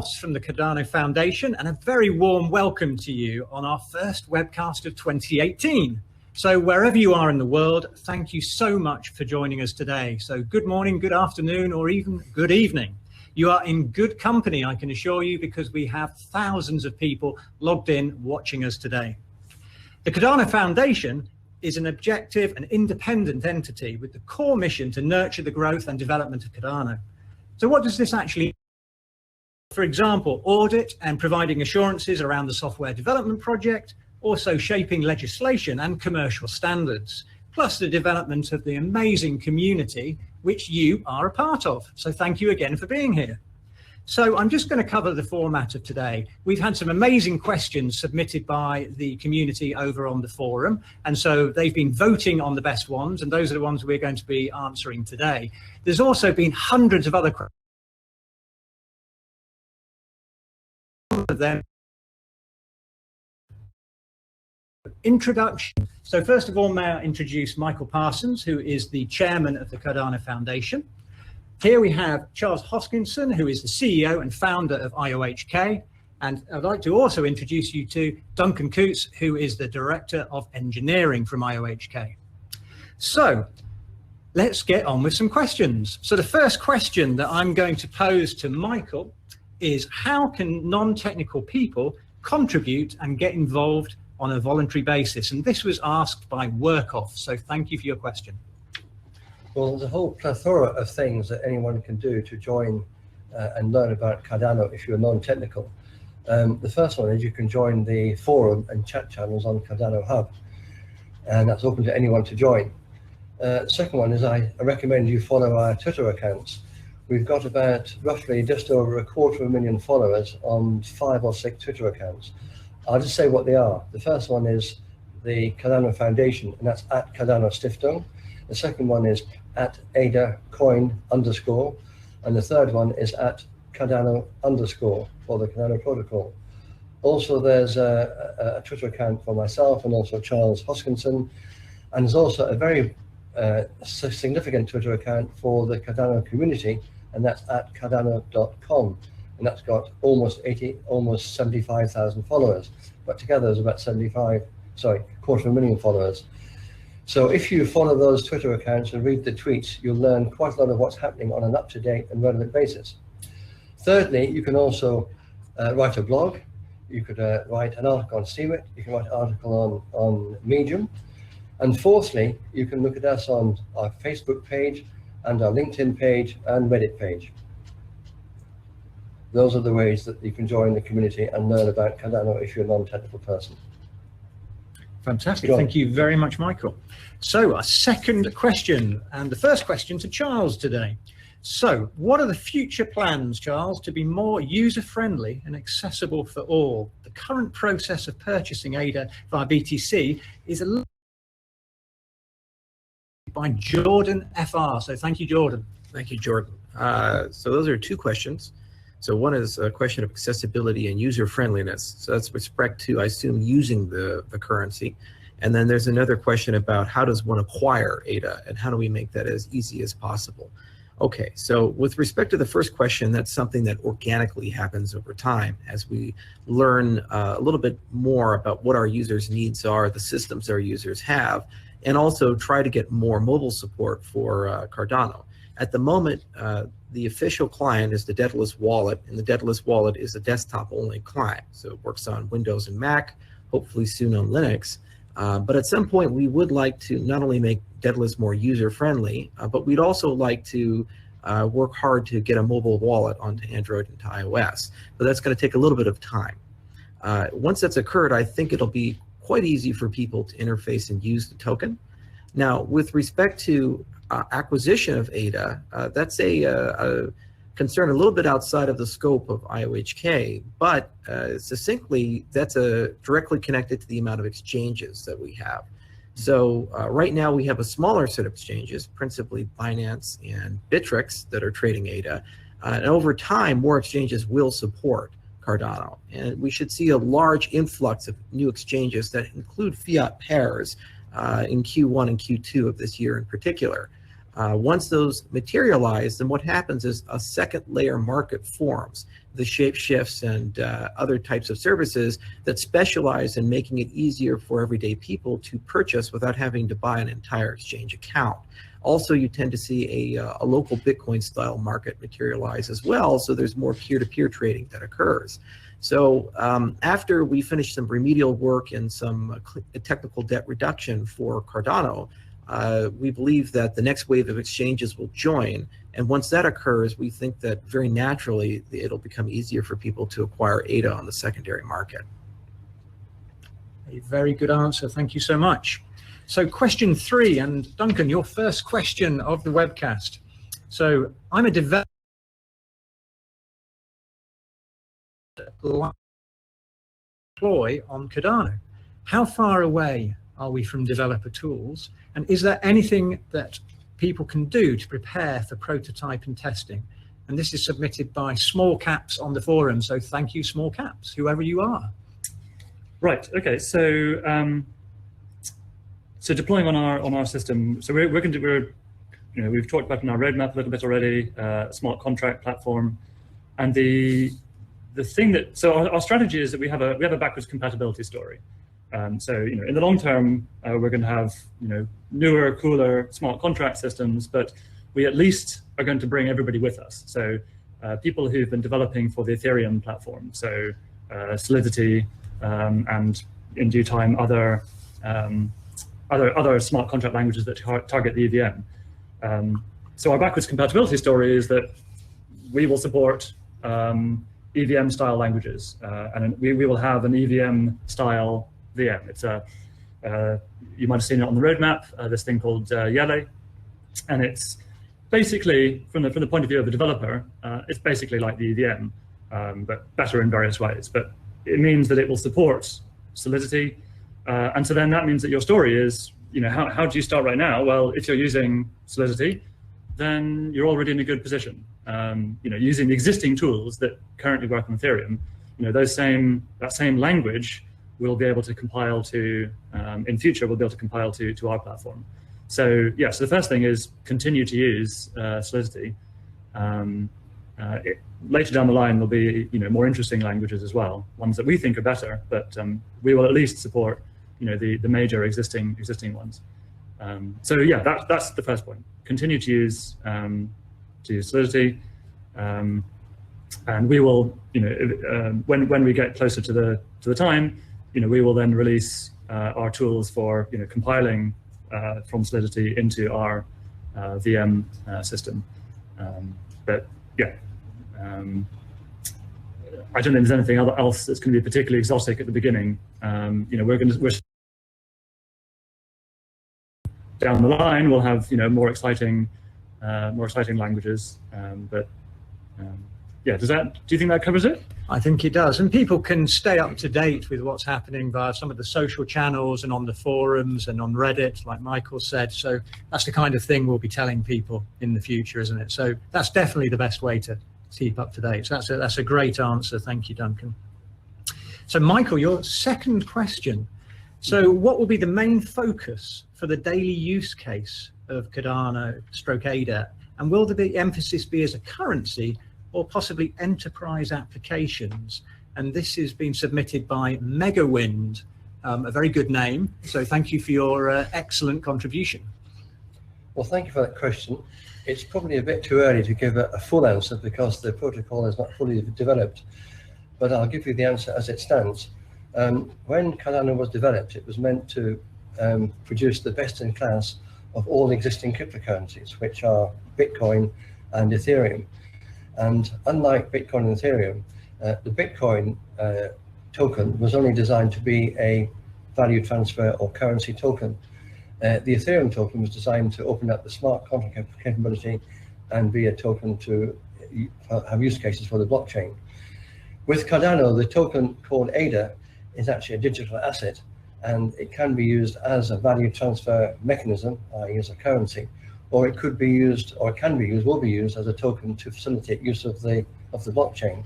From the Cardano Foundation, and a very warm welcome to you on our first webcast of 2018. So wherever you are in the world, thank you so much for joining us today. So good morning, good afternoon, or even good evening. You are in good company, I can assure you, because we have thousands of people logged in watching us today. The Cardano Foundation is an objective and independent entity with the core mission to nurture the growth and development of Cardano. So what does this actually mean? For example, audit and providing assurances around the software development project, also shaping legislation and commercial standards, plus the development of the amazing community which you are a part of. So thank you again for being here. So I'm just going to cover the format of today. We've had some amazing questions submitted by the community over on the forum, and so they've been voting on the best ones, and those are the ones we're going to be answering today. There's also been hundreds of other questions. Of them. Introduction. So first of all, may I introduce Michael Parsons, who is the chairman of the Cardano Foundation. Here we have Charles Hoskinson, who is the CEO and founder of IOHK. And I'd like to also introduce you to Duncan Coutts, who is the director of engineering from IOHK. So let's get on with some questions. So the first question that I'm going to pose to Michael is, how can non-technical people contribute and get involved on a voluntary basis? And this was asked by Workoff, so thank you for your question. Well, there's a whole plethora of things that anyone can do to join and learn about Cardano if you're non-technical. The first one is you can join the forum and chat channels on Cardano Hub, and that's open to anyone to join. The second one is I recommend you follow our Twitter accounts. We've got about roughly just over 250,000 followers on 5 or 6 Twitter accounts. I'll just say what they are. The first one is the Cardano Foundation, and that's at Cardano Stiftung. The second one is at AdaCoin_, and the third one is at Cardano_ for the Cardano protocol. Also, there's a Twitter account for myself and also Charles Hoskinson, and there's also a very significant Twitter account for the Cardano community, and that's at Cardano.com, and that's got almost 75,000 followers, but together there's about 250,000 followers. So if you follow those Twitter accounts and read the tweets, you'll learn quite a lot of what's happening on an up-to-date and relevant basis. Thirdly, you can also write a blog. You could write an article on Steemit. You can write an article on Medium. And fourthly, you can look at us on our Facebook page and our LinkedIn page and Reddit page. Those are the ways that you can join the community and learn about Cardano if you're a non-technical person. Fantastic. John. Thank you very much, Michael. So a second question, and the first question to Charles today. So what are the future plans, Charles, to be more user-friendly and accessible for all? The current process of purchasing ADA via BTC is a by Jordan FR. So thank you, Jordan. Thank you, Jordan. So those are 2 questions. So one is a question of accessibility and user friendliness. So that's with respect to, I assume, using the currency. And then there's another question about how does one acquire ADA and how do we make that as easy as possible? Okay, so with respect to the first question, that's something that organically happens over time as we learn a little bit more about what our users' needs are, the systems our users have, and also try to get more mobile support for Cardano. At the moment, the official client is the Daedalus wallet, and the Daedalus wallet is a desktop-only client. So it works on Windows and Mac, hopefully soon on Linux. But at some point, we would like to not only make Daedalus more user-friendly, but we'd also like to work hard to get a mobile wallet onto Android and to iOS. But that's going to take a little bit of time. Once that's occurred, I think it'll be quite easy for people to interface and use the token. Now, with respect to acquisition of ADA, that's a concern a little bit outside of the scope of IOHK, but succinctly, that's directly connected to the amount of exchanges that we have. So right now we have a smaller set of exchanges, principally Binance and Bittrex, that are trading ADA, and over time, more exchanges will support Cardano, and we should see a large influx of new exchanges that include fiat pairs in Q1 and Q2 of this year in particular. Once those materialize, then what happens is a second layer market forms. The shape shifts and other types of services that specialize in making it easier for everyday people to purchase without having to buy an entire exchange account. Also, you tend to see a local Bitcoin style market materialize as well, so there's more peer-to-peer trading that occurs. So after we finish some remedial work and some technical debt reduction for Cardano, we believe that the next wave of exchanges will join. And once that occurs, we think that very naturally it'll become easier for people to acquire ADA on the secondary market. A very good answer. Thank you so much. So question 3, and Duncan, your first question of the webcast. So I'm a developer deploy on Cardano. How far away are we from developer tools? And is there anything that people can do to prepare for prototype and testing? And this is submitted by Small Caps on the forum. So thank you, Small Caps, whoever you are. Right. Okay. So so deploying on our system. So we've talked about in our roadmap a little bit already. Smart contract platform, and the thing that our strategy is that we have a backwards compatibility story. So in the long term, we're going to have newer, cooler smart contract systems, but we at least are going to bring everybody with us. So people who've been developing for the Ethereum platform, so Solidity, and in due time other smart contract languages that target the EVM. So our backwards compatibility story is that we will support EVM style languages, and we will have an EVM style VM. It's you might have seen it on the roadmap, this thing called Yele, and it's basically, from the point of view of the developer, it's basically like the EVM, but better in various ways. But it means that it will support Solidity, and so then that means that your story is, how do you start right now? Well, if you're using Solidity, then you're already in a good position. Using the existing tools that currently work on Ethereum, that same language we'll be able to compile to, in future, we'll be able to compile to our platform. So yeah, so the first thing is continue to use Solidity. Later down the line, there'll be more interesting languages as well, ones that we think are better, but we will at least support the major existing ones. So yeah, that's the first point. Continue to use Solidity, and we will, when we get closer to the time, we will then release our tools for compiling from Solidity into our VM system. But yeah, I don't think there's anything else that's going to be particularly exotic at the beginning. We're down the line, we'll have more exciting languages. Yeah, do you think that covers it? I think it does, and people can stay up to date with what's happening via some of the social channels and on the forums and on Reddit, like Michael said. So that's the kind of thing we'll be telling people in the future, isn't it? So that's definitely the best way to keep up to date. So that's a great answer. Thank you, Duncan. So Michael, your second question. So what will be the main focus for the daily use case of Cardano/ADA, and will the emphasis be as a currency or possibly enterprise applications? And this has been submitted by Megawind, a very good name. So thank you for your excellent contribution. Well, thank you for that question. It's probably a bit too early to give a full answer because the protocol is not fully developed, but I'll give you the answer as it stands. When Cardano was developed, it was meant to produce the best in class of all existing cryptocurrencies, which are Bitcoin and Ethereum. And unlike Bitcoin and Ethereum, the Bitcoin token was only designed to be a value transfer or currency token. The Ethereum token was designed to open up the smart contract capability and be a token to have use cases for the blockchain. With Cardano, the token called ADA is actually a digital asset, and it can be used as a value transfer mechanism, i.e. as a currency, or it could be used, or can be used, will be used as a token to facilitate use of the blockchain.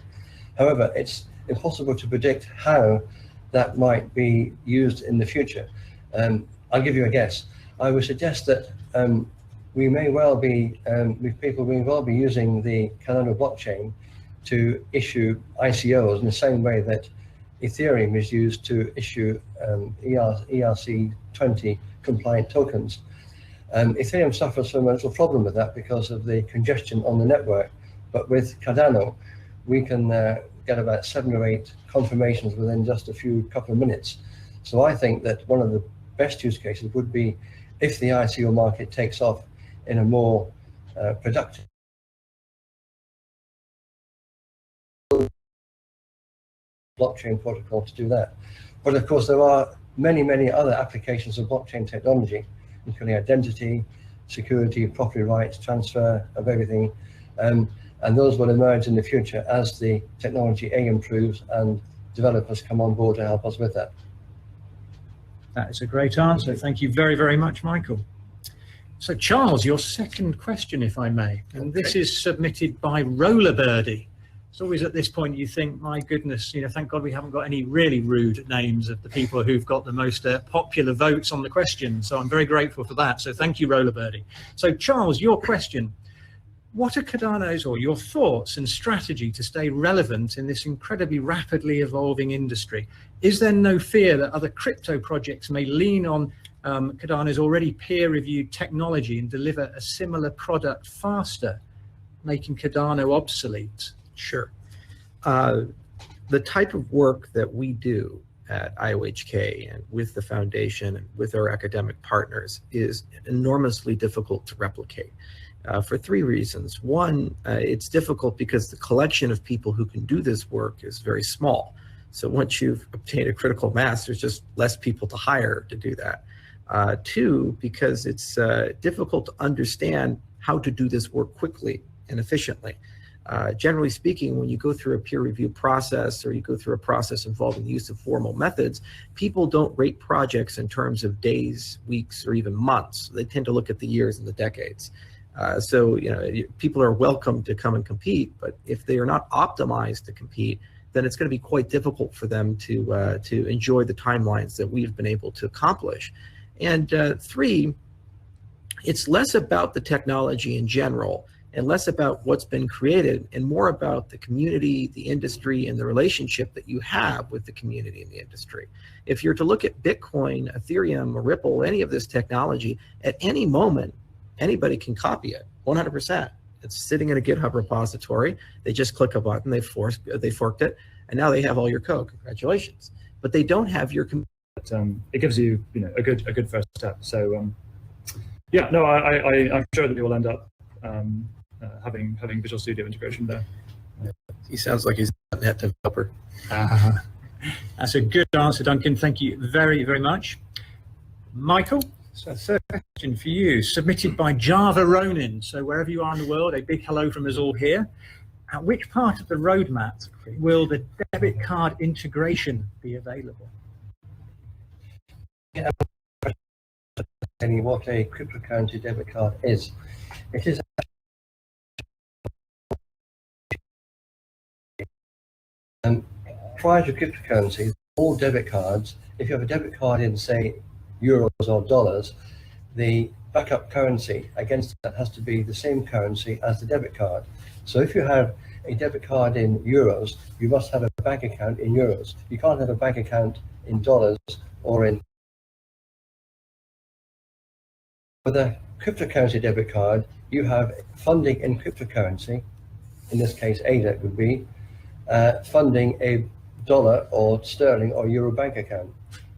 However, it's impossible to predict how that might be used in the future. I'll give you a guess. I would suggest that we may well be, people may well be using the Cardano blockchain to issue ICOs in the same way that Ethereum is used to issue ERC20 compliant tokens. Ethereum suffers from a little problem with that because of the congestion on the network, but with Cardano, we can get about 7 or 8 confirmations within just a couple of minutes. So I think that one of the best use cases would be if the ICO market takes off in a more productive blockchain protocol to do that. But of course, there are many, many other applications of blockchain technology, including identity, security, property rights, transfer of everything. And those will emerge in the future as the technology improves and developers come on board to help us with that. That is a great answer. Thank you very, very much, Michael. So Charles, your second question, if I may, and this is submitted by Rollerbirdie. It's always at this point you think, my goodness, thank God we haven't got any really rude names of the people who've got the most popular votes on the question. So I'm very grateful for that. So thank you, Rollerbirdie. So Charles, your question. What are Cardano's or your thoughts and strategy to stay relevant in this incredibly rapidly evolving industry? Is there no fear that other crypto projects may lean on Cardano's already peer-reviewed technology and deliver a similar product faster, making Cardano obsolete? Sure. The type of work that we do at IOHK and with the foundation and with our academic partners is enormously difficult to replicate. For 3 reasons. One, it's difficult because the collection of people who can do this work is very small. So once you've obtained a critical mass, there's just less people to hire to do that. 2, because it's difficult to understand how to do this work quickly and efficiently. Generally speaking, when you go through a peer review process or you go through a process involving the use of formal methods, people don't rate projects in terms of days, weeks, or even months. They tend to look at the years and the decades. So people are welcome to come and compete, but if they are not optimized to compete, then it's going to be quite difficult for them to enjoy the timelines that we've been able to accomplish. And 3, it's less about the technology in general and less about what's been created and more about the community, the industry, and the relationship that you have with the community and the industry. If you're to look at Bitcoin, Ethereum, or Ripple, any of this technology, at any moment, anybody can copy it, 100%. It's sitting in a GitHub repository. They just click a button, they forked it, and now they have all your code. Congratulations. But they don't have your. It gives you, a good first step. So, yeah, no, I'm sure that we will end up having Visual Studio integration there. He sounds like he's a .NET developer. That's a good answer, Duncan. Thank you very, very much. Michael? So third question for you, submitted by Java Ronin. So wherever you are in the world, a big hello from us all here. At which part of the roadmap will the debit card integration be available? Yeah. What a cryptocurrency debit card is. It is prior to cryptocurrency, all debit cards, if you have a debit card in, say, euros or dollars, the backup currency against that has to be the same currency as the debit card. So if you have a debit card in euros, you must have a bank account in euros. You can't have a bank account in dollars or in. With a cryptocurrency debit card, you have funding in cryptocurrency, in this case ADA would be, funding a dollar or sterling or euro bank account.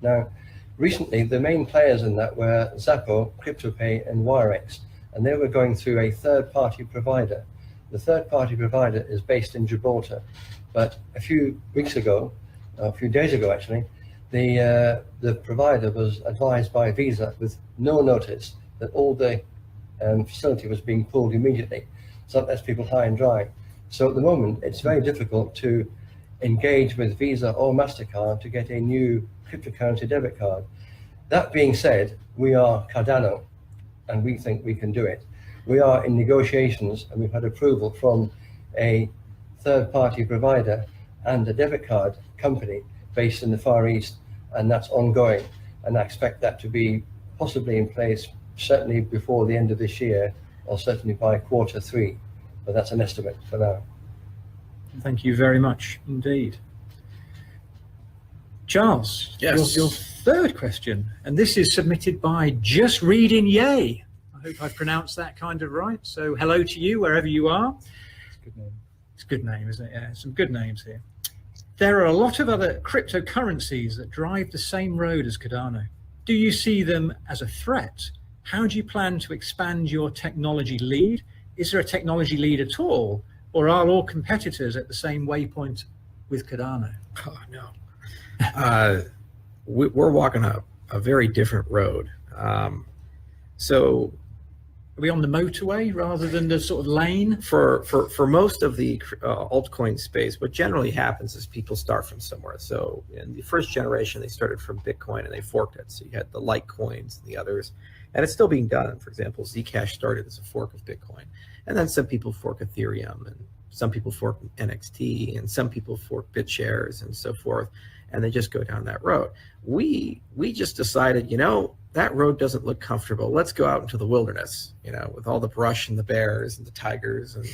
Now, recently, the main players in that were Zappo, CryptoPay, and Wirex, and they were going through a third-party provider. The third-party provider is based in Gibraltar, but a few weeks ago, a few days ago actually, the provider was advised by Visa with no notice that all the facility was being pulled immediately. So that lets people high and dry. So at the moment, it's very difficult to engage with Visa or MasterCard to get a new cryptocurrency debit card. That being said, we are Cardano, and we think we can do it. We are in negotiations, and we've had approval from a third-party provider and a debit card company based in the Far East, and that's ongoing. And I expect that to be possibly in place certainly before the end of this year, or certainly by Q3, but that's an estimate for now. Thank you very much indeed. Charles, Yes. your third question, and this is submitted by Just Reading Yay. I hope I've pronounced that kind of right. So hello to you wherever you are. It's a good name. It's a good name, isn't it? Yeah, some good names here. There are a lot of other cryptocurrencies that drive the same road as Cardano. Do you see them as a threat? How do you plan to expand your technology lead? Is there a technology lead at all? Or are all competitors at the same waypoint with Cardano? Oh, no. We're walking a very different road. So Are we on the motorway rather than the sort of lane? for most of the altcoin space, what generally happens is people start from somewhere. So in the first generation, they started from Bitcoin and they forked it. So you had the Litecoins and the others, and it's still being done. For example, Zcash started as a fork of Bitcoin, and then some people fork Ethereum, and some people fork NXT, and some people fork BitShares and so forth, and they just go down that road. We just decided, that road doesn't look comfortable. Let's go out into the wilderness, with all the brush and the bears and the tigers and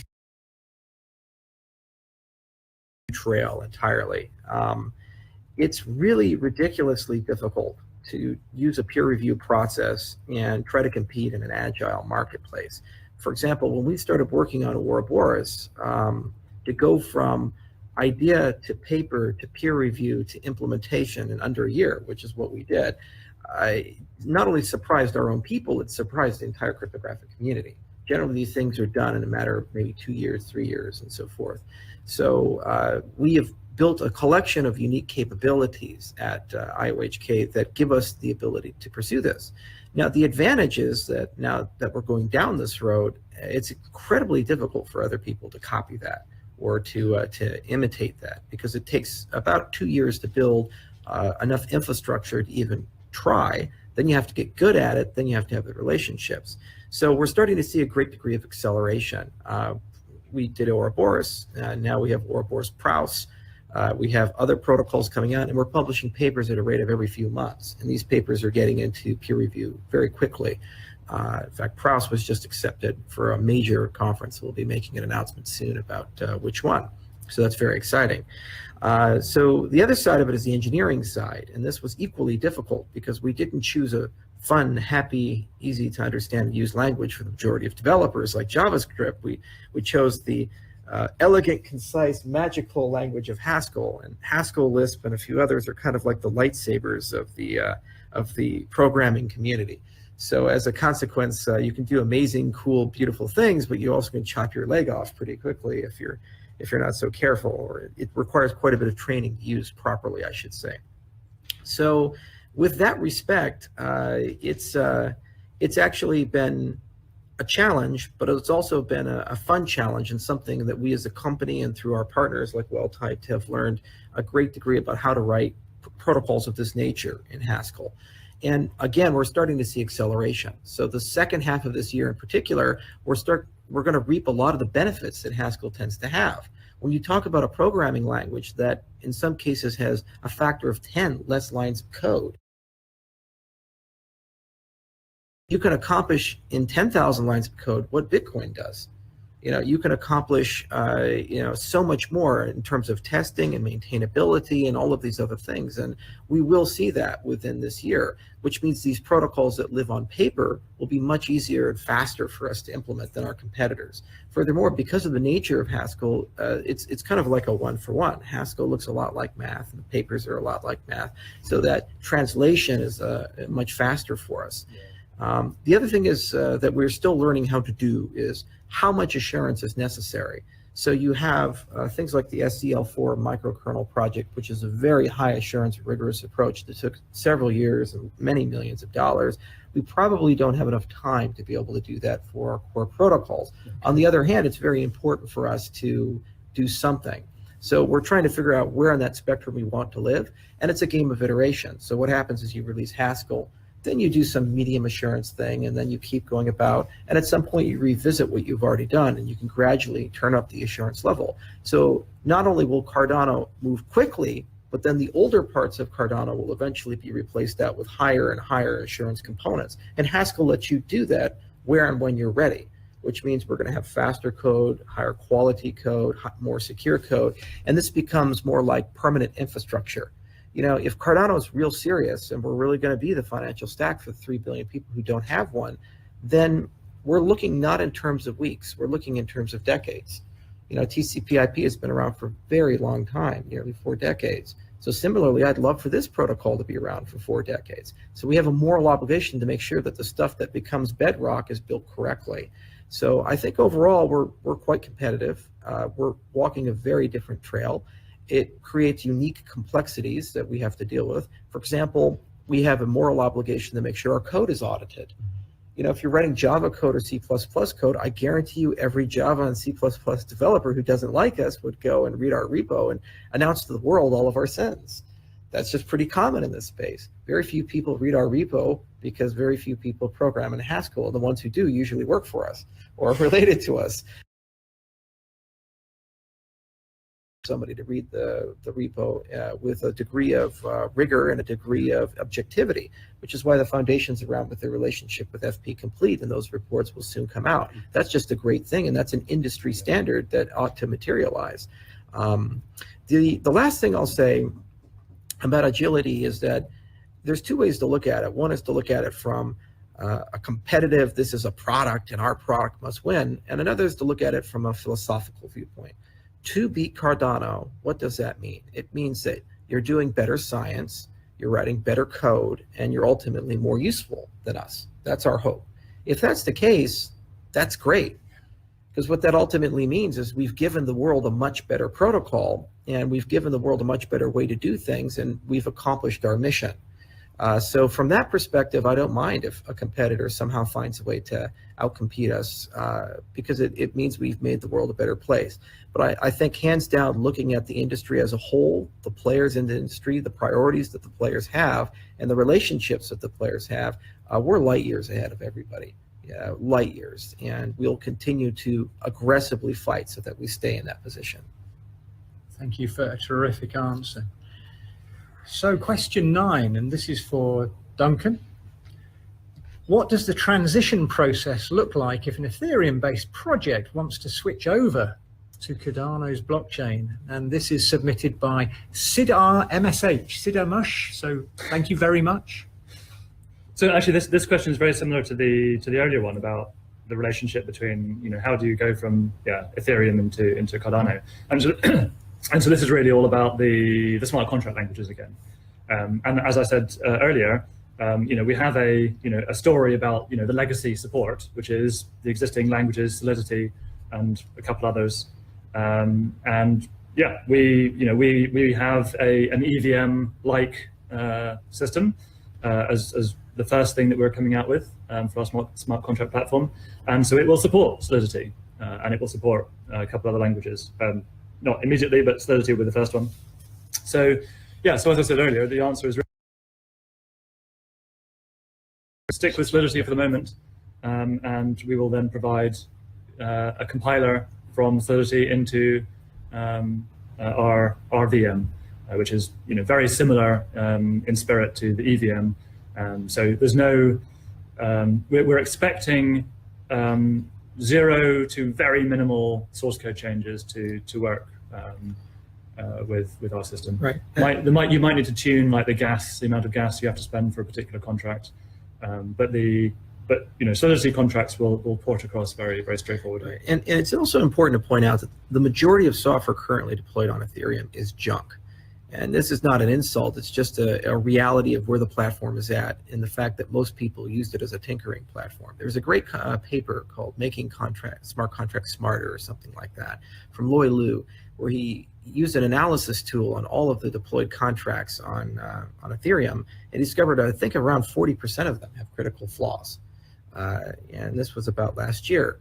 trail entirely. It's really ridiculously difficult to use a peer review process and try to compete in an agile marketplace. For example, when we started working on Ouroboros, to go from idea to paper to peer review to implementation in under a year, which is what we did, not only surprised our own people, it surprised the entire cryptographic community. Generally, these things are done in a matter of maybe 2 years, 3 years, and so forth. So we have built a collection of unique capabilities at IOHK that give us the ability to pursue this. Now, the advantage is that now that we're going down this road, it's incredibly difficult for other people to copy that or to imitate that, because it takes about 2 years to build enough infrastructure to even try. Then you have to get good at it. Then you have to have the relationships. So we're starting to see a great degree of acceleration. We did Ouroboros. Now we have Ouroboros Praus. We have other protocols coming out, and we're publishing papers at a rate of every few months. And these papers are getting into peer review very quickly. In fact, Praus was just accepted for a major conference. We'll be making an announcement soon about which one. So that's very exciting. So the other side of it is the engineering side. And this was equally difficult because we didn't choose a fun, happy, easy to understand and use language for the majority of developers like JavaScript. We chose the elegant, concise, magical language of Haskell, and Haskell, Lisp, and a few others are kind of like the lightsabers of the programming community. So as a consequence, you can do amazing, cool, beautiful things, but you also can chop your leg off pretty quickly if you're not so careful, or it requires quite a bit of training to use properly, I should say. So with that respect, it's actually been a challenge, but it's also been a fun challenge, and something that we as a company and through our partners like Well-Typed have learned a great degree about how to write protocols of this nature in Haskell. And again, we're starting to see acceleration. So the second half of this year in particular, we're going to reap a lot of the benefits that Haskell tends to have. When you talk about a programming language that in some cases has a factor of 10 less lines of code, you can accomplish in 10,000 lines of code what Bitcoin does. You can accomplish so much more in terms of testing and maintainability and all of these other things. And we will see that within this year, which means these protocols that live on paper will be much easier and faster for us to implement than our competitors. Furthermore, because of the nature of Haskell, it's kind of like a one-for-one. Haskell looks a lot like math, and the papers are a lot like math. So that translation is much faster for us. The other thing is that we're still learning how to do is how much assurance is necessary. So you have things like the SCL4 microkernel project, which is a very high assurance, rigorous approach that took several years and many millions of dollars. We probably don't have enough time to be able to do that for our core protocols. Okay. On the other hand, it's very important for us to do something. So we're trying to figure out where on that spectrum we want to live, and it's a game of iteration. So what happens is you release Haskell, then you do some medium assurance thing, and then you keep going about, and at some point you revisit what you've already done, and you can gradually turn up the assurance level. So not only will Cardano move quickly, but then the older parts of Cardano will eventually be replaced out with higher and higher assurance components. And Haskell lets you do that where and when you're ready, which means we're going to have faster code, higher quality code, more secure code, and this becomes more like permanent infrastructure. You know, if Cardano is real serious and we're really going to be the financial stack for 3 billion people who don't have one, then we're looking not in terms of weeks, we're looking in terms of decades. You know, TCP/IP has been around for a very long time, nearly 4 decades. So similarly, I'd love for this protocol to be around for 4 decades. So we have a moral obligation to make sure that the stuff that becomes bedrock is built correctly. So I think overall we're quite competitive. We're walking a very different trail. It creates unique complexities that we have to deal with. For example, we have a moral obligation to make sure our code is audited. You know, if you're writing Java code or C++ code, I guarantee you every Java and C++ developer who doesn't like us would go and read our repo and announce to the world all of our sins. That's just pretty common in this space. Very few people read our repo because very few people program in Haskell. The ones who do usually work for us or are related to us. Somebody to read the repo with a degree of rigor and a degree of objectivity, which is why the foundation's around with their relationship with FP Complete, and those reports will soon come out. That's just a great thing, and that's an industry standard that ought to materialize. The last thing I'll say about agility is that there's 2 ways to look at it. One is to look at it from a competitive, this is a product and our product must win, and another is to look at it from a philosophical viewpoint. To beat Cardano, what does that mean? It means that you're doing better science, you're writing better code, and you're ultimately more useful than us. That's our hope. If that's the case, that's great. Because what that ultimately means is we've given the world a much better protocol, and we've given the world a much better way to do things, and we've accomplished our mission. So from that perspective, I don't mind if a competitor somehow finds a way to outcompete us because it means we've made the world a better place. But I think hands down, looking at the industry as a whole, the players in the industry, the priorities that the players have, and the relationships that the players have, we're light years ahead of everybody, light years. And we'll continue to aggressively fight so that we stay in that position. Thank you for a terrific answer. So question 9, and this is for Duncan. What does the transition process look like if an Ethereum-based project wants to switch over to Cardano's blockchain? And this is submitted by Sidar MSH, Sidar Mush. So thank you very much. So actually, this question is very similar to the earlier one about the relationship between, you know, how do you go from Ethereum into Cardano? And so this is really all about the smart contract languages again. And as I said earlier, you know, we have a story about, you know, the legacy support, which is the existing languages, Solidity, and a couple others. And yeah, we have an EVM-like system as the first thing that we're coming out with for our smart contract platform. And so it will support Solidity, and it will support a couple other languages. Not immediately, but Solidity will be the first one. So yeah, so as I said earlier, the answer is stick with Solidity for the moment, and we will then provide a compiler from Solidity into our VM, which is, you know, very similar in spirit to the EVM. So there's no, we're expecting 0 to very minimal source code changes to work with our system. Right. You might need to tune like the amount of gas you have to spend for a particular contract, but you know, Solidity contracts will port across very, very straightforwardly. Right. And it's also important to point out that the majority of software currently deployed on Ethereum is junk. And this is not an insult, it's just a reality of where the platform is at and the fact that most people used it as a tinkering platform. There's a great paper called Making Smart Contracts Smarter or something like that from Loy Liu, where he used an analysis tool on all of the deployed contracts on Ethereum and discovered, I think, around 40% of them have critical flaws. And this was about last year.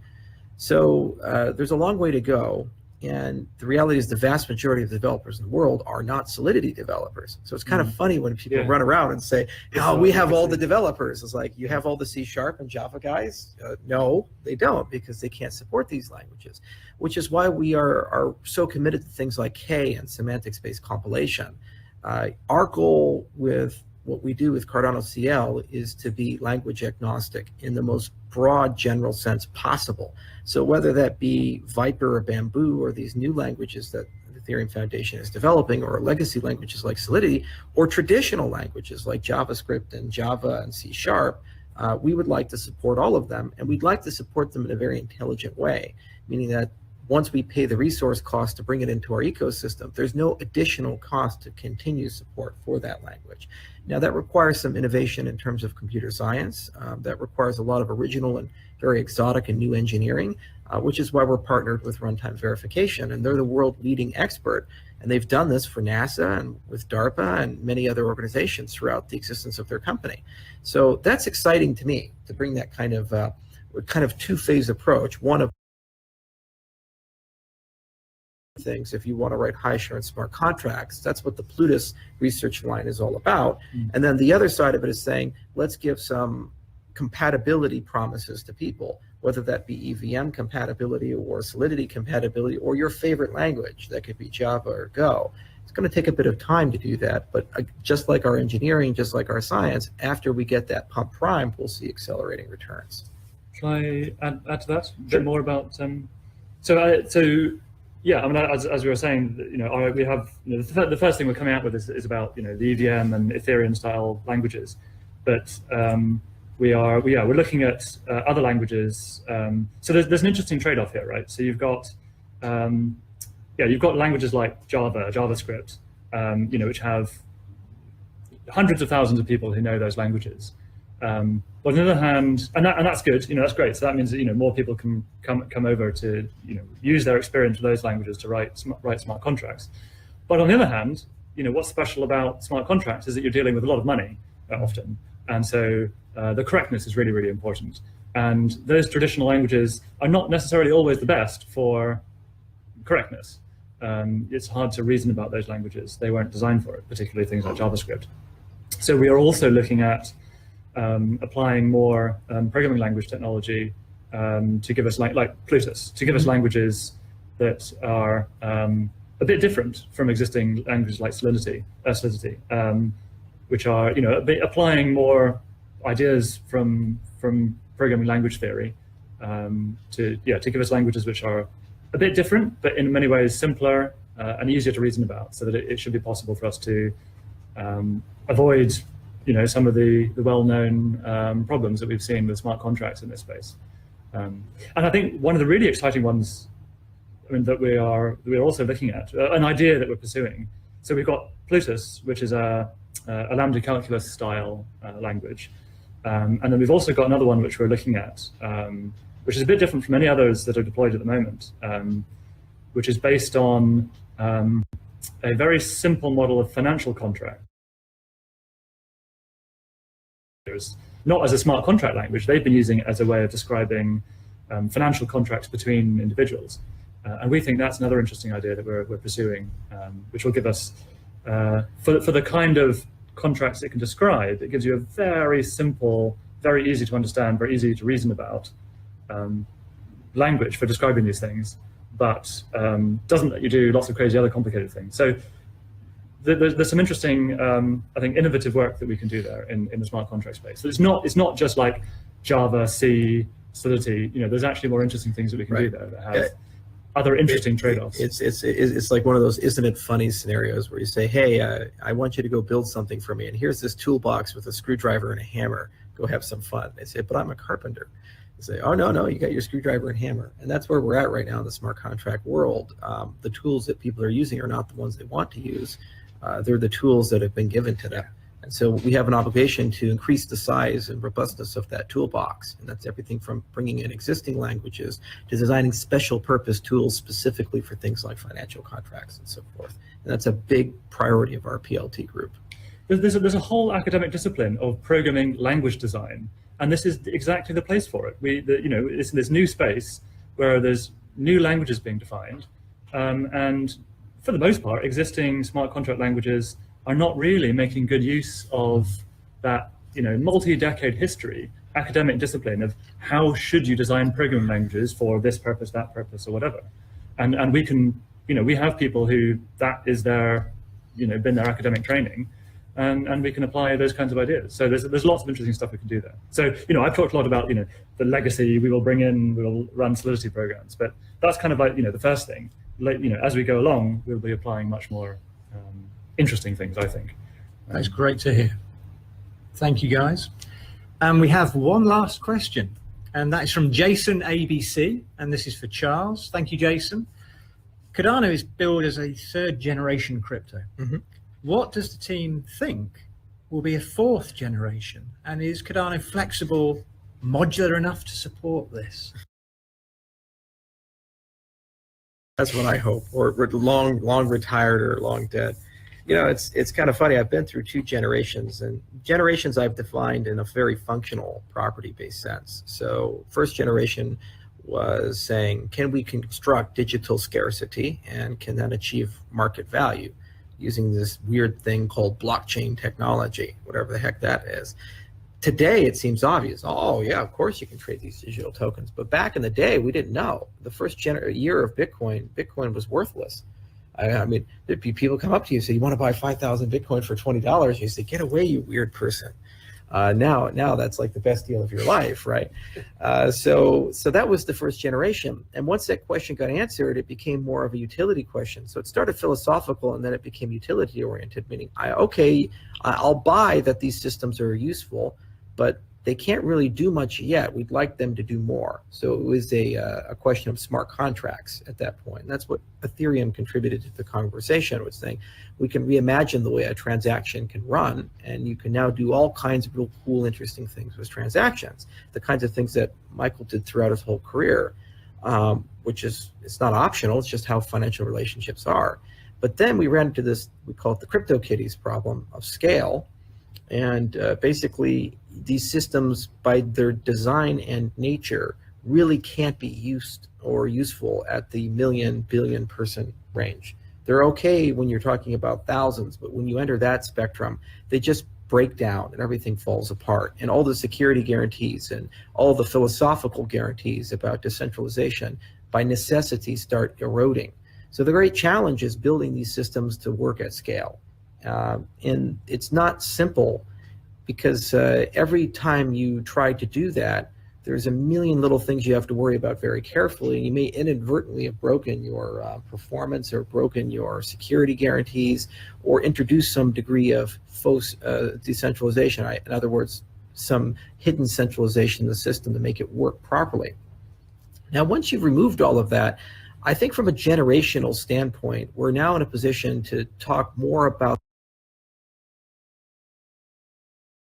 So there's a long way to go. And the reality is the vast majority of the developers in the world are not Solidity developers. So it's kind of funny when people run around and say, oh, we have all the developers. It's like, you have all the C# and Java guys? No, they don't, because they can't support these languages, which is why we are so committed to things like K and semantics-based compilation. Our goal with what we do with Cardano CL is to be language agnostic in the most broad general sense possible. So whether that be Viper or Bamboo or these new languages that the Ethereum Foundation is developing, or legacy languages like Solidity, or traditional languages like JavaScript and Java and C#, we would like to support all of them, and we'd like to support them in a very intelligent way, meaning that once we pay the resource cost to bring it into our ecosystem, there's no additional cost to continue support for that language. Now, that requires some innovation in terms of computer science. That requires a lot of original and very exotic and new engineering, which is why we're partnered with Runtime Verification, and they're the world leading expert. And they've done this for NASA and with DARPA and many other organizations throughout the existence of their company. So that's exciting to me, to bring that kind of two-phase approach. One of things, if you want to write high assurance smart contracts, that's what the Plutus research line is all about. And then the other side of it is saying, let's give some compatibility promises to people, whether that be EVM compatibility or Solidity compatibility or your favorite language. That could be Java or Go. It's going to take a bit of time to do that, but just like our engineering, just like our science, after we get that pump primed, we'll see accelerating returns. Can I add to that a bit more about yeah, I mean, as we were saying, we have the first thing we're coming out with is about the EVM and Ethereum style languages, but we're looking at other languages. So there's an interesting trade-off here, right? So you've got languages like Java, JavaScript, which have hundreds of thousands of people who know those languages. But on the other hand, and that's good, that's great. So that means that more people can come over to use their experience with those languages to write smart contracts. But on the other hand, what's special about smart contracts is that you're dealing with a lot of money often, and so the correctness is really, really important. And those traditional languages are not necessarily always the best for correctness. It's hard to reason about those languages. They weren't designed for it, particularly things like JavaScript. So we are also looking at applying more programming language technology to give us like Plutus, to give us languages that are a bit different from existing languages like Solidity, which are applying more ideas from programming language theory to give us languages which are a bit different, but in many ways simpler and easier to reason about, so that it should be possible for us to avoid some of the well-known problems that we've seen with smart contracts in this space. And I think one of the really exciting ones, that we're also looking at, an idea that we're pursuing. So we've got Plutus, which is a lambda calculus style language. And then we've also got another one which we're looking at, which is a bit different from any others that are deployed at the moment, which is based on a very simple model of financial contract. Not as a smart contract language. They've been using it as a way of describing financial contracts between individuals. And we think that's another interesting idea that we're pursuing, which will give us, for the kind of contracts it can describe, it gives you a very simple, very easy to understand, very easy to reason about language for describing these things, but doesn't let you do lots of crazy other complicated things. So there's some interesting, I think, innovative work that we can do there in the smart contract space. So it's not just like Java, C, Solidity. There's actually more interesting things that we can do there that have other interesting trade-offs. It's like one of those "isn't it funny" scenarios where you say, "Hey, I want you to go build something for me, and here's this toolbox with a screwdriver and a hammer. Go have some fun." They say, "But I'm a carpenter." They say, "Oh no, you got your screwdriver and hammer." And that's where we're at right now in the smart contract world. The tools that people are using are not the ones they want to use. They're the tools that have been given to them. And so we have an obligation to increase the size and robustness of that toolbox. And that's everything from bringing in existing languages to designing special purpose tools specifically for things like financial contracts and so forth. And that's a big priority of our PLT group. There's a whole academic discipline of programming language design. And this is exactly the place for it. It's this new space where there's new languages being defined. And for the most part, existing smart contract languages are not really making good use of that, multi-decade history, academic discipline of how should you design programming languages for this purpose, that purpose, or whatever. And we can, we have people who that is their been their academic training, and we can apply those kinds of ideas. So there's lots of interesting stuff we can do there. So I've talked a lot about the legacy we will bring in, we will run Solidity programs, but that's kind of like the first thing. As we go along, we'll be applying much more interesting things, I think. That's great to hear. Thank you, guys. And we have one last question, and that is from Jason ABC, and this is for Charles. Thank you, Jason. Cardano is billed as a third generation crypto. Mm-hmm. What does the team think will be a fourth generation? And is Cardano flexible, modular enough to support this? That's what I hope, or long retired or long dead. It's kind of funny. I've been through two generations, and generations I've defined in a very functional property-based sense. So first generation was saying, can we construct digital scarcity and can that achieve market value using this weird thing called blockchain technology, whatever the heck that is. Today, it seems obvious. Oh, yeah, of course you can trade these digital tokens. But back in the day, we didn't know. The first year of Bitcoin was worthless. I mean, there'd be people come up to you and say, you want to buy 5,000 Bitcoin for $20? You say, get away, you weird person. Now that's like the best deal of your life, right? So that was the first generation. And once that question got answered, it became more of a utility question. So it started philosophical and then it became utility oriented, meaning, I'll buy that these systems are useful, but they can't really do much yet. We'd like them to do more. So it was a question of smart contracts at that point. And that's what Ethereum contributed to the conversation, was saying we can reimagine the way a transaction can run, and you can now do all kinds of real cool, interesting things with transactions. The kinds of things that Michael did throughout his whole career, which is, it's not optional, it's just how financial relationships are. But then we ran into this, we call it the CryptoKitties problem of scale. And basically, these systems, by their design and nature, really can't be used or useful at the million, billion person range. They're okay when you're talking about thousands, but when you enter that spectrum, they just break down and everything falls apart. And all the security guarantees and all the philosophical guarantees about decentralization, by necessity, start eroding. So the great challenge is building these systems to work at scale. And it's not simple, because every time you try to do that, there's a million little things you have to worry about very carefully. You may inadvertently have broken your performance or broken your security guarantees or introduced some degree of false decentralization. In other words, some hidden centralization in the system to make it work properly. Now, once you've removed all of that, I think from a generational standpoint, we're now in a position to talk more about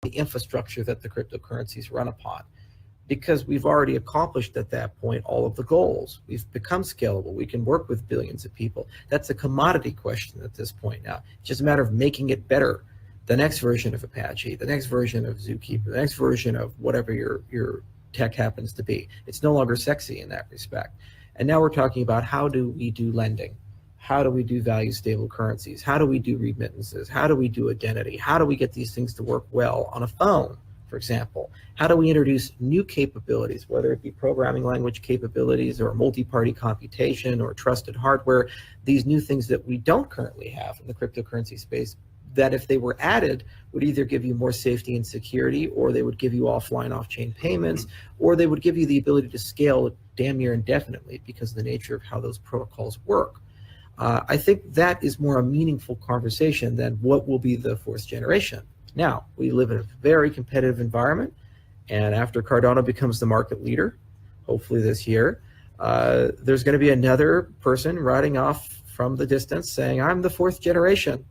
the infrastructure that the cryptocurrencies run upon, because we've already accomplished at that point all of the goals. We've become scalable. We can work with billions of people. That's a commodity question at this point now. It's just a matter of making it better. The next version of Apache, the next version of Zookeeper, the next version of whatever your tech happens to be. It's no longer sexy in that respect. And now we're talking about, how do we do lending? How do we do value stable currencies? How do we do remittances? How do we do identity? How do we get these things to work well on a phone, for example? How do we introduce new capabilities, whether it be programming language capabilities or multi-party computation or trusted hardware, these new things that we don't currently have in the cryptocurrency space, that if they were added would either give you more safety and security, or they would give you offline off-chain payments, or they would give you the ability to scale damn near indefinitely because of the nature of how those protocols work. I think that is more a meaningful conversation than what will be the fourth generation. Now, we live in a very competitive environment, and after Cardano becomes the market leader, hopefully this year, there's going to be another person riding off from the distance saying, I'm the fourth generation,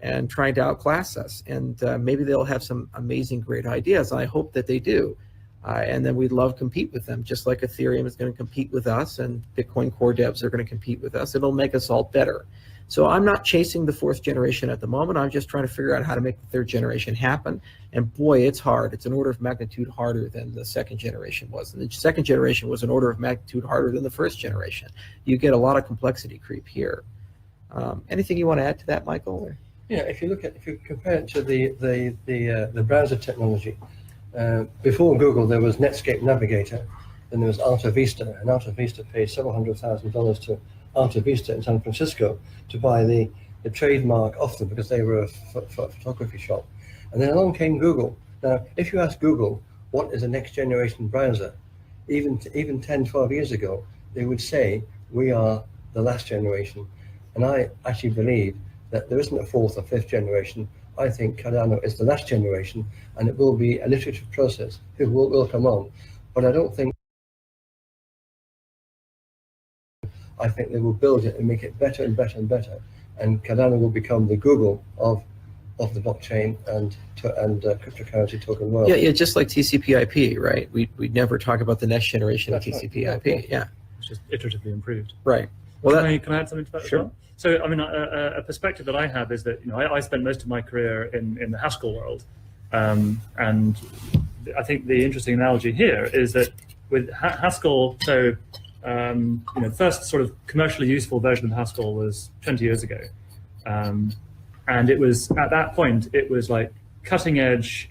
and trying to outclass us. And maybe they'll have some amazing, great ideas. I hope that they do. And then we'd love to compete with them, just like Ethereum is going to compete with us and Bitcoin core devs are going to compete with us. It'll make us all better. So I'm not chasing the fourth generation at the moment. I'm just trying to figure out how to make the third generation happen. And boy, it's hard. It's an order of magnitude harder than the second generation was. And the second generation was an order of magnitude harder than the first generation. You get a lot of complexity creep here. Anything you want to add to that, Michael? Yeah, if you compare it to the browser technology, before Google there was Netscape Navigator, then there was Alta Vista, and Alta Vista paid several $100,000 to Alta Vista in San Francisco to buy the the trademark off them because they were a photography shop. And then along came Google. Now, if you ask Google, what is a next generation browser? Even 10, 12 years ago, they would say, we are the last generation. And I actually believe that there isn't a fourth or fifth generation. I think Cardano is the last generation, and it will be an iterative process. It will come on. But I think they will build it and make it better and better and better. And Cardano will become the Google of the blockchain and cryptocurrency token world. Yeah, just like TCP/IP, right? We never talk about the next generation of TCP/IP. Yeah, it's just iteratively improved. Right. Well, can I add something to that? Sure. As well? So, I mean, a perspective that I have is that I spent most of my career in the Haskell world, and I think the interesting analogy here is that with Haskell, so the first sort of commercially useful version of Haskell was 20 years ago. And it was, at that point, it was like cutting edge,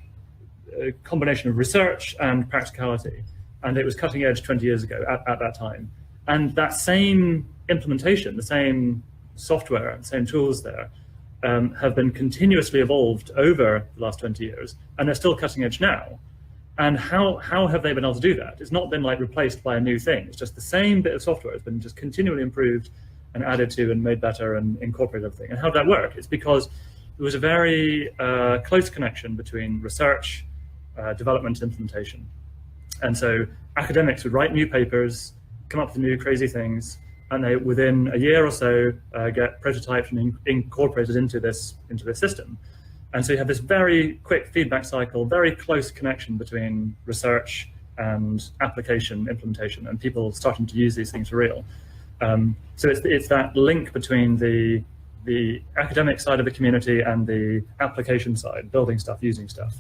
a combination of research and practicality. And it was cutting edge 20 years ago at that time. And that same implementation, the same software, the same tools there, have been continuously evolved over the last 20 years. And they're still cutting edge now. And how have they been able to do that? It's not been like replaced by a new thing. It's just the same bit of software has been just continually improved and added to and made better and incorporated everything. And how did that work? It's because there was a very close connection between research, development, and implementation. And so academics would write new papers, come up with new crazy things, and they, within a year or so, get prototyped and incorporated into this system. And so you have this very quick feedback cycle, very close connection between research and application implementation, and people starting to use these things for real. So it's that link between the academic side of the community and the application side, building stuff, using stuff.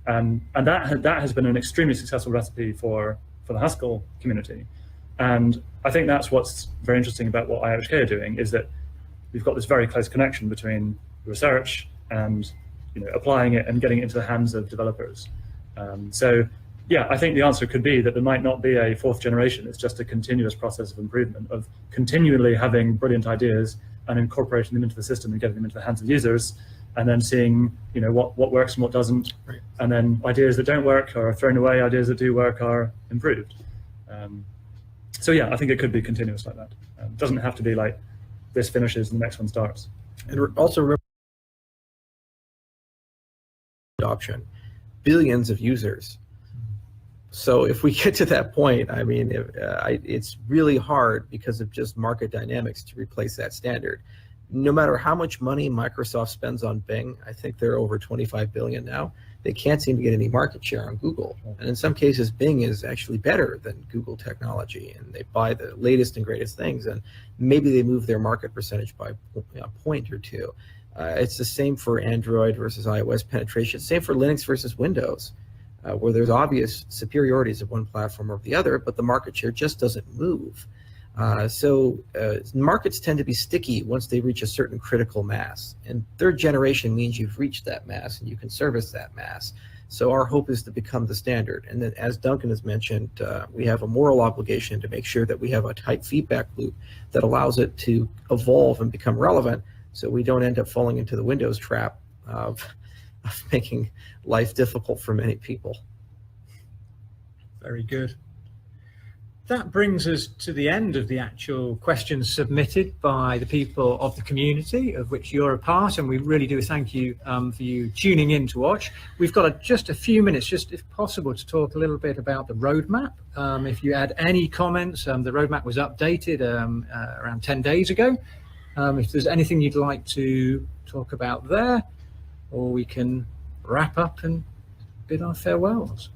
And that has been an extremely successful recipe for the Haskell community. And I think that's what's very interesting about what IOHK are doing, is that we've got this very close connection between research and applying it and getting it into the hands of developers. So yeah, I think the answer could be that there might not be a fourth generation. It's just a continuous process of improvement, of continually having brilliant ideas and incorporating them into the system and getting them into the hands of users, and then seeing what works and what doesn't. Right. And then ideas that don't work are thrown away, ideas that do work are improved. So yeah, I think it could be continuous like that. It doesn't have to be like this finishes and the next one starts. And also adoption, billions of users. So if we get to that point, I mean, it's really hard because of just market dynamics to replace that standard. No matter how much money Microsoft spends on Bing, I think they're over 25 billion now, they can't seem to get any market share on Google. And in some cases, Bing is actually better than Google technology, and they buy the latest and greatest things, and maybe they move their market percentage by a point or two. It's the same for Android versus iOS penetration, same for Linux versus Windows. Where there's obvious superiorities of one platform or the other, but the market share just doesn't move. So markets tend to be sticky once they reach a certain critical mass. And third generation means you've reached that mass and you can service that mass. So our hope is to become the standard. And then, as Duncan has mentioned, we have a moral obligation to make sure that we have a tight feedback loop that allows it to evolve and become relevant, so we don't end up falling into the Windows trap of making life difficult for many people. Very good. That brings us to the end of the actual questions submitted by the people of the community, of which you're a part, and we really do thank you for you tuning in to watch. We've got just a few minutes, just if possible, to talk a little bit about the roadmap. If you had any comments, the roadmap was updated around 10 days ago. If there's anything you'd like to talk about there, or we can wrap up and bid our farewells.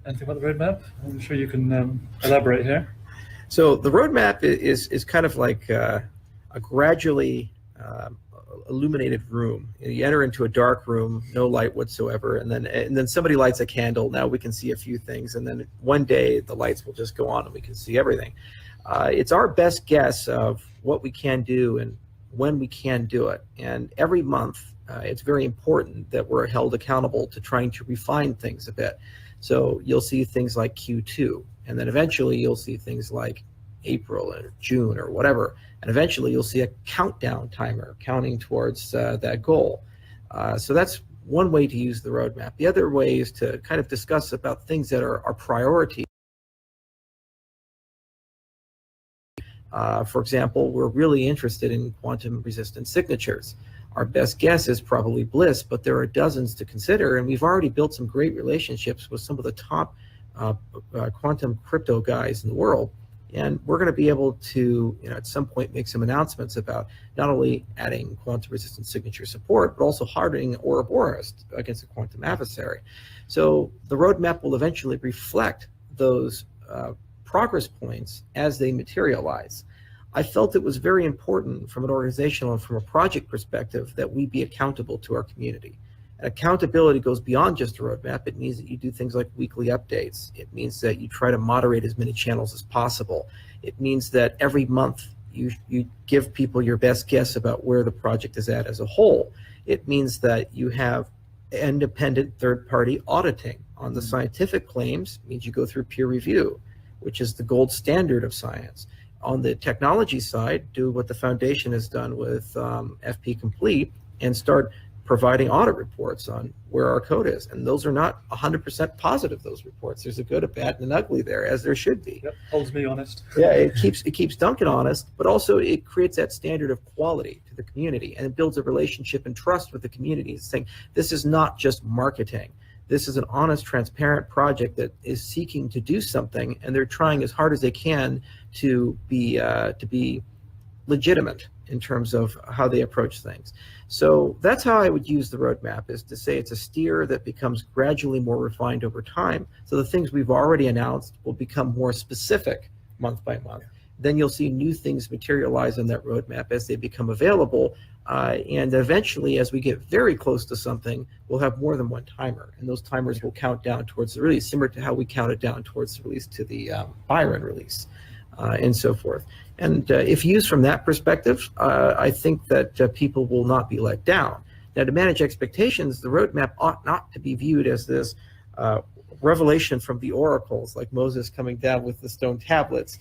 Anything about the roadmap? I'm sure you can elaborate here. So the roadmap is kind of like a gradually illuminated room. You enter into a dark room, no light whatsoever, and then somebody lights a candle. Now we can see a few things, and then one day the lights will just go on and we can see everything. It's our best guess of what we can do and when we can do it. And every month, it's very important that we're held accountable to trying to refine things a bit. So you'll see things like Q2, and then eventually you'll see things like April or June or whatever. And eventually you'll see a countdown timer counting towards that goal. So that's one way to use the roadmap. The other way is to kind of discuss about things that are priority. For example, we're really interested in quantum resistant signatures. Our best guess is probably Bliss, but there are dozens to consider, and we've already built some great relationships with some of the top quantum crypto guys in the world. And we're going to be able to, at some point make some announcements about not only adding quantum resistant signature support, but also hardening Ouroboros against a quantum adversary. So the roadmap will eventually reflect those progress points as they materialize. I felt it was very important from an organizational and from a project perspective that we be accountable to our community. And accountability goes beyond just a roadmap. It means that you do things like weekly updates. It means that you try to moderate as many channels as possible. It means that every month you give people your best guess about where the project is at as a whole. It means that you have independent third-party auditing on the scientific claims. It means you go through peer review, which is the gold standard of science. On the technology side, do what the foundation has done with FP Complete and start providing audit reports on where our code is. And those are not 100% positive, those reports. There's a good, a bad, and an ugly there, as there should be. Yep, holds me honest. Yeah, it keeps Duncan honest, but also it creates that standard of quality to the community, and it builds a relationship and trust with the community, saying this is not just marketing. This is an honest, transparent project that is seeking to do something, and they're trying as hard as they can to be legitimate in terms of how they approach things. So that's how I would use the roadmap, is to say it's a steer that becomes gradually more refined over time. So the things we've already announced will become more specific month by month. Then you'll see new things materialize on that roadmap as they become available. And eventually, as we get very close to something, we'll have more than one timer. And those timers will count down towards the release, similar to how we counted down towards the release to the Byron release, and so forth. And if used from that perspective, I think that people will not be let down. Now, to manage expectations, the roadmap ought not to be viewed as this revelation from the oracles, like Moses coming down with the stone tablets,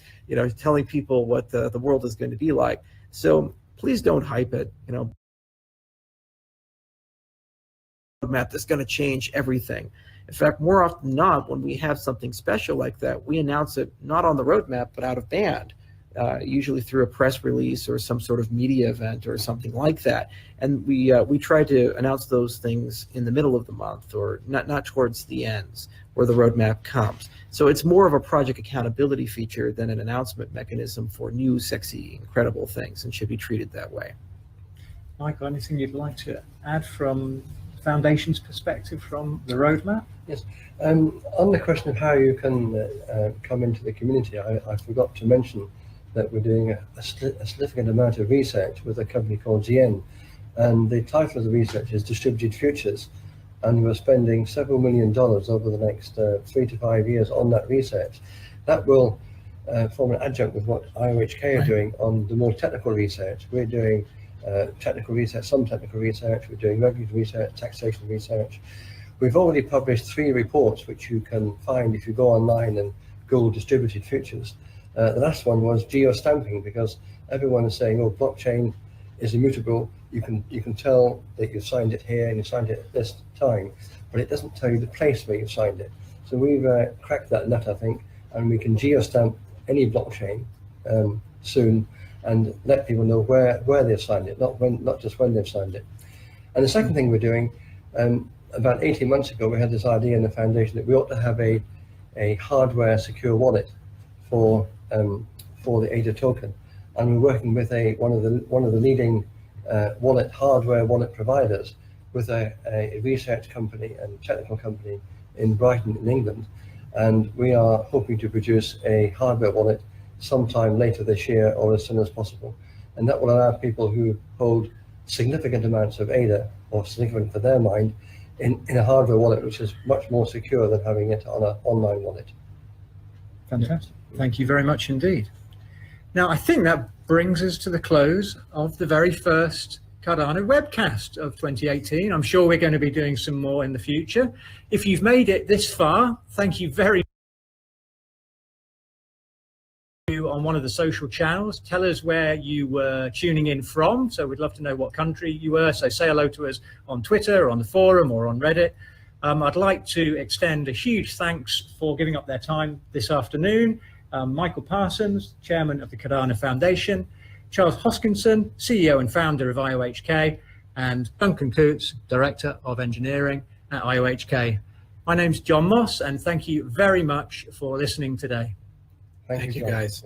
telling people what the world is going to be like. So please don't hype it, roadmap that's going to change everything. In fact, more often than not, when we have something special like that, we announce it not on the roadmap, but out of band. Usually through a press release or some sort of media event or something like that. And we try to announce those things in the middle of the month, or not towards the ends where the roadmap comes. So it's more of a project accountability feature than an announcement mechanism for new, sexy, incredible things, and should be treated that way. Michael, anything you'd like to add from Foundation's perspective from the roadmap? Yes. On the question of how you can come into the community, I forgot to mention that we're doing a significant amount of research with a company called GN, and the title of the research is Distributed Futures, and we're spending several $1 million over the next 3 to 5 years on that research. That will form an adjunct with what IOHK are doing on the more technical research. We're doing technical research, some technical research, we're doing regulatory research, taxation research. We've already published 3 reports, which you can find if you go online and Google Distributed Futures. The last one was geostamping, because everyone is saying, oh, blockchain is immutable. You can tell that you signed it here and you signed it at this time, but it doesn't tell you the place where you signed it. So we've cracked that nut, I think, and we can geostamp any blockchain soon and let people know where they've signed it, not just when they've signed it. And the second thing we're doing, about 18 months ago, we had this idea in the foundation that we ought to have a hardware secure wallet for the ADA token, and we're working with one of the leading hardware wallet providers, with a research company and technical company in Brighton in England, and we are hoping to produce a hardware wallet sometime later this year or as soon as possible, and that will allow people who hold significant amounts of ADA, or significant for their mind, in a hardware wallet, which is much more secure than having it on an online wallet. Fantastic. Thank you very much indeed. Now, I think that brings us to the close of the very first Cardano Webcast of 2018. I'm sure we're going to be doing some more in the future. If you've made it this far, thank you very much. to on one of the social channels. Tell us where you were tuning in from. So we'd love to know what country you were. So say hello to us on Twitter or on the forum or on Reddit. I'd like to extend a huge thanks for giving up their time this afternoon. Michael Parsons, Chairman of the Cardano Foundation, Charles Hoskinson, CEO and founder of IOHK, and Duncan Coutts, Director of Engineering at IOHK. My name's John Moss, and thank you very much for listening today. Thank you, guys.